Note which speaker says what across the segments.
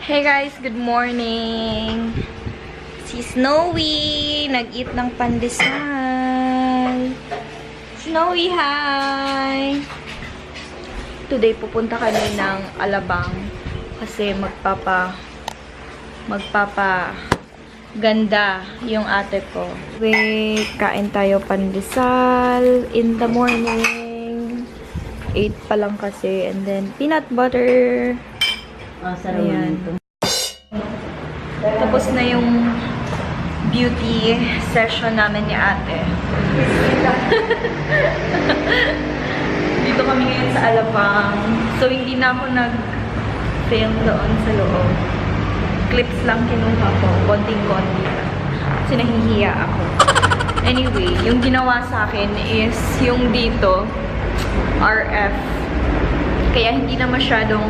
Speaker 1: Hey guys, good morning! Si Snowy, nag-eat ng pandesal. Snowy, hi! Today, pupunta kami ng Alabang kasi ganda yung ate ko. Wait, kain tayo pandesal in the morning. 8 pa lang kasi. And then, peanut butter. Ayan. Tapos na yung beauty session namin ni ate. Dito kami ngayon sa Alabang. So, hindi na ako nag-film doon sa loob. Clips lang kinuha ko. Konting-konti lang. Kasi nahihiya ako. Anyway, yung ginawa sa akin is yung dito, RF. Kaya hindi na masyadong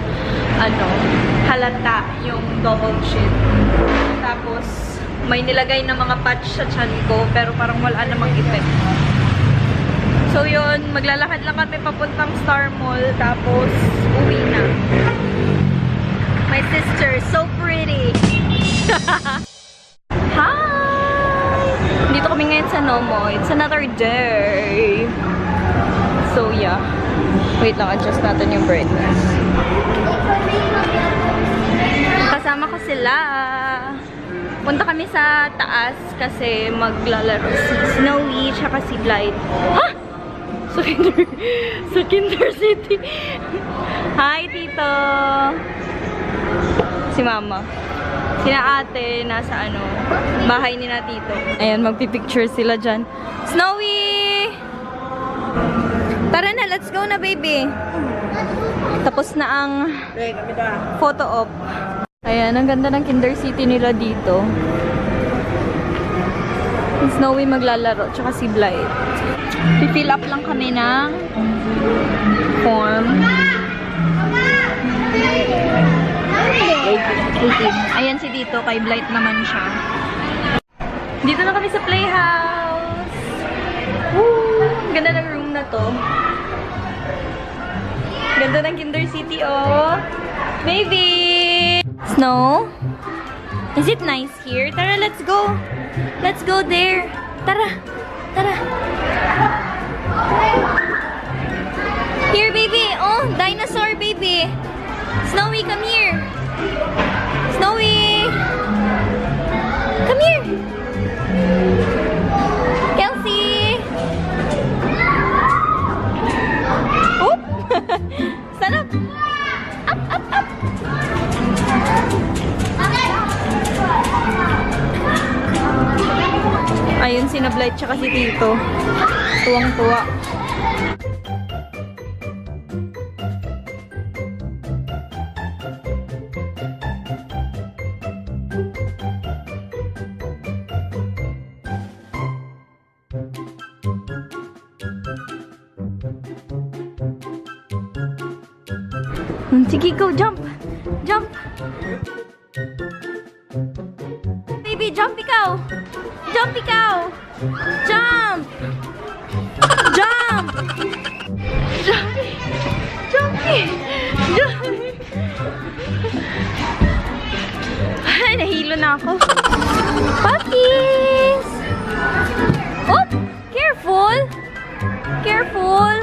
Speaker 1: halata yung double chin. Tapos, may nilagay na mga patch sa chan ko, pero parang wala namang effect. So yun, maglalakad lang kami papuntang Star Mall, tapos uwi na. My sister, so pretty! Hi! Dito kami ngayon sa Nomo. It's another day. So yeah. Wait lang, adjust natin yung brightness. Kasama ko sila. Punta kami sa taas kasi maglalaro si Snowy tsaka si Bliss. Ha? Sa Kinder City. Hi, Tito! Si Mama. Sina ate nasa bahay ni na Tito. Ayan, magpipicture sila dyan. Snowy! Tara na, let's go na, baby. Tapos na ang photo op. Ayan, ang ganda ng Kinder City nila dito. Si Snowy maglalaro, tsaka si Bliss. I-fill up lang kami ng form. 18. Ayan si dito, kay Bliss naman siya. Dito na kami sa playhouse. Woo! Ganda ng room na to. Ganda ng Kinder City, oh. Baby! Snow? Is it nice here? Tara, let's go. Let's go there. Tara. Tara. Here, baby. Oh, dinosaur, baby. Snowy, come here. Snowy. Come here. Kelsey. Oop. Stand up. Up, up, up. Ayun, si Bliss tsaka si Tito. Tuwang-tuwa. Sige, go, jump! Jump! Baby, jump ikaw! Jump ikaw! Jump! Jump! Jump! Jump! Jump! Ay, nahilo na ako. Puppies! Oh! Careful! Careful!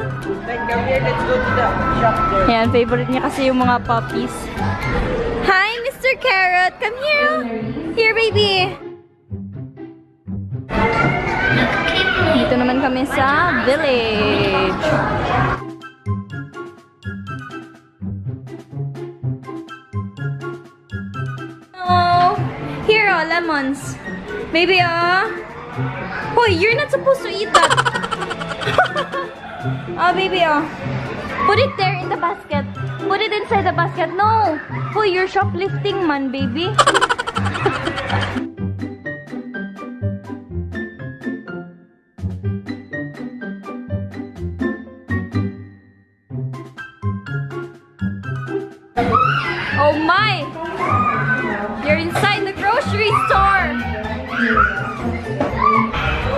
Speaker 2: Come here, let's go to the shop there.
Speaker 1: Ayan, favorite niya kasi yung mga puppies. Hi, Mr. Carrot! Come here! Here, baby! Dito naman kami sa village. Oh, here, oh, lemons. Baby, oh. Hoy, you're not supposed to eat that. Oh, baby, oh. Put it there in the basket. Put it inside the basket. No. Hoy, you're shoplifting, man, baby. Oh my! You're inside the grocery store!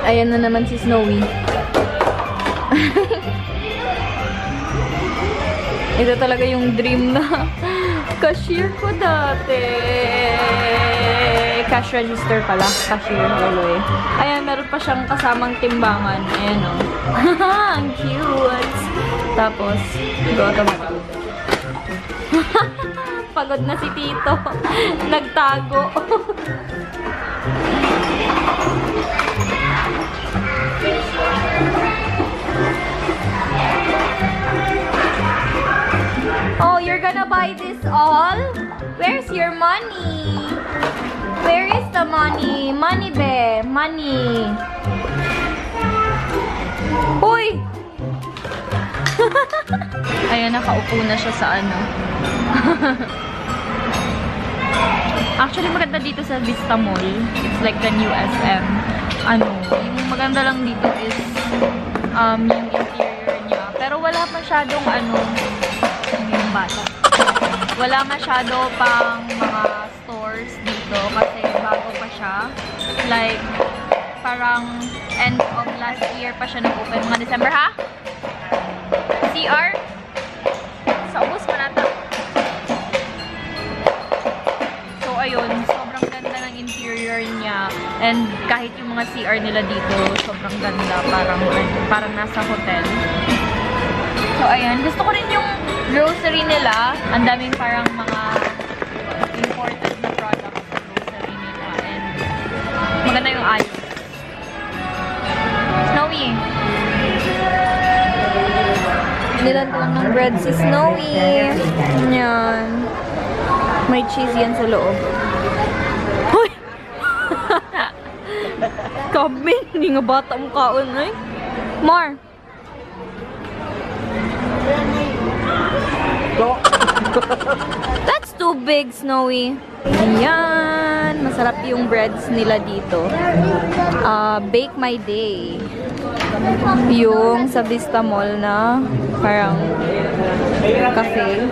Speaker 1: Ayan na naman si Snowy. Ito talaga yung dream na Cashier ko dati. Cash register pala. Cashier, hello eh. Ayan, meron pa siyang kasamang timbangan. Ayan o. Ang cute. Tapos, go automatic. Pagod na si Tito. Nagtago. Oh, you're gonna buy this all? Where's your money? Where is the money? Money, be. Money. Uy! Ayan, nakaupo na siya sa ano. Actually, maganda dito sa Vista Mall. It's like the new SM. Ano, yung maganda lang dito is yung interior niya. Pero wala masyadong yung bata. Wala masyado pang mga stores dito kasi bago pa siya. Like, parang end of last year pa siya nag-open. Mga December, ha? CR? Sa ubos pa nata. So, ayun. Sobrang ganda ng interior niya. And kahit yung mga CR nila dito, sobrang ganda. Parang nasa hotel. So, ayan. Gusto ko rin yung grocery nila. Ang daming parang mga imported na products sa grocery nila. And maganda yung ayos. Snowy. Nilan ko lang ng bread si Snowy. Yan. May cheese yan sa loob. Hoy! Kami, hindi nga bata mong kaon eh. Mar! That's too big, Snowy. Ayan. Masarap yung breads nila dito. Bake My Day. Yung sa Vista Mall na parang cafe.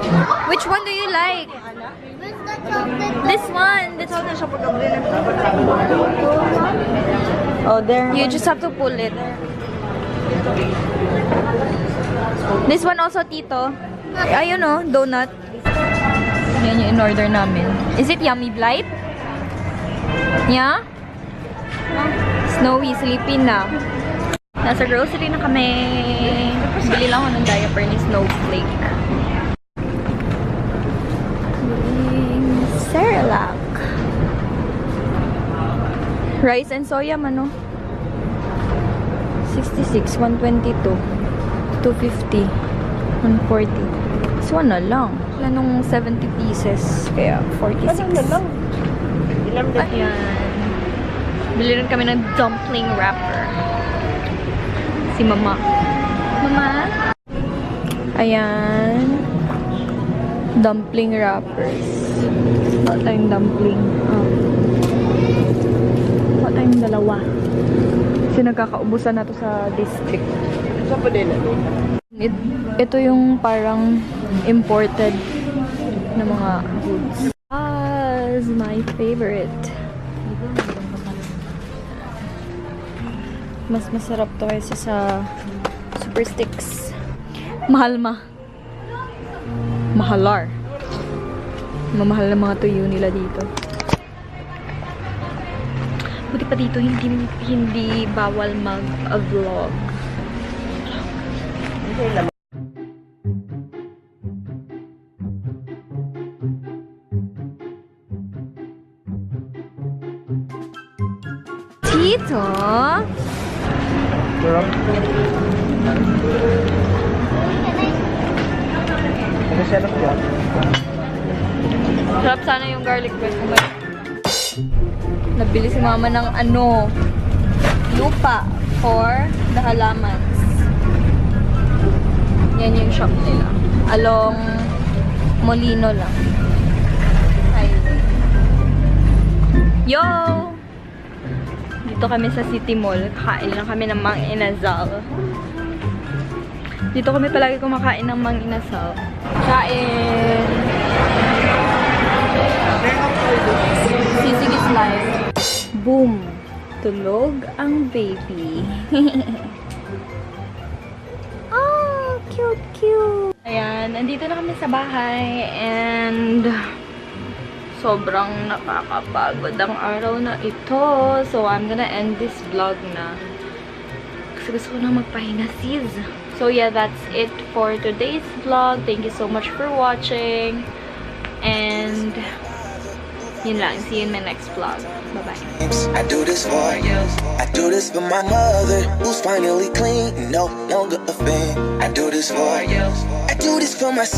Speaker 1: Which one do you like? This one. This one.
Speaker 2: Oh, there.
Speaker 1: You just have to pull it. This one also, Tito. Ayun o, donut. Yan yung in-order namin. Is it Yummy Blight? Yeah? Snowy, sleeping na. Nasa grocery na kami. Bili lang ako ng diaper ni Snowflake. Cerelac. Rice and soya man, no? 66, 122, 250, 140. This one na lang. Wala nung 70 pieces. Kaya 46.
Speaker 2: Ano na lang? Ilang na.
Speaker 1: Ayan. Bili rin kami ng dumpling wrapper. Si Mama. Mama? Ayan. Dumpling wrappers. Wala tayong dumpling. Wala tayong dalawa. Kasi nagkakaubusan na to sa district.
Speaker 2: Saan pa din?
Speaker 1: Ito yung parang imported na mga goods. Is my favorite. Mas masarap to kaysa sa Super Sticks. Mahal Mahalar. Mamahal na mga tuyo nila dito. Buti pa dito, hindi bawal mag-vlog. Tito?
Speaker 2: Sarap yan.
Speaker 1: Sarap sana yung garlic bread. Nabili si Mama ng lupa for the halamans. Yan yung shop nila. Along Molino lang. Highway. Yo! Dito kami sa City Mall. Kain lang kami ng Mang Inasal. Dito kami palagi kumakain ng Mang Inasal. Kain! Sissies live. Boom! Tulog ang baby. Oh, cute, cute! Ayan. Ayan, nandito na kami sa bahay and sobrang nakakapagod ang araw na ito. So, I'm gonna end this vlog na. Kasi gusto ko na magpahinga, sis. So, yeah, that's it for today's vlog. Thank you so much for watching. And, yun lang. See you in my next vlog. Bye-bye.
Speaker 3: I do this for you. I do this for my mother, who's finally clean, no longer a fan. I do this for you. I do this for my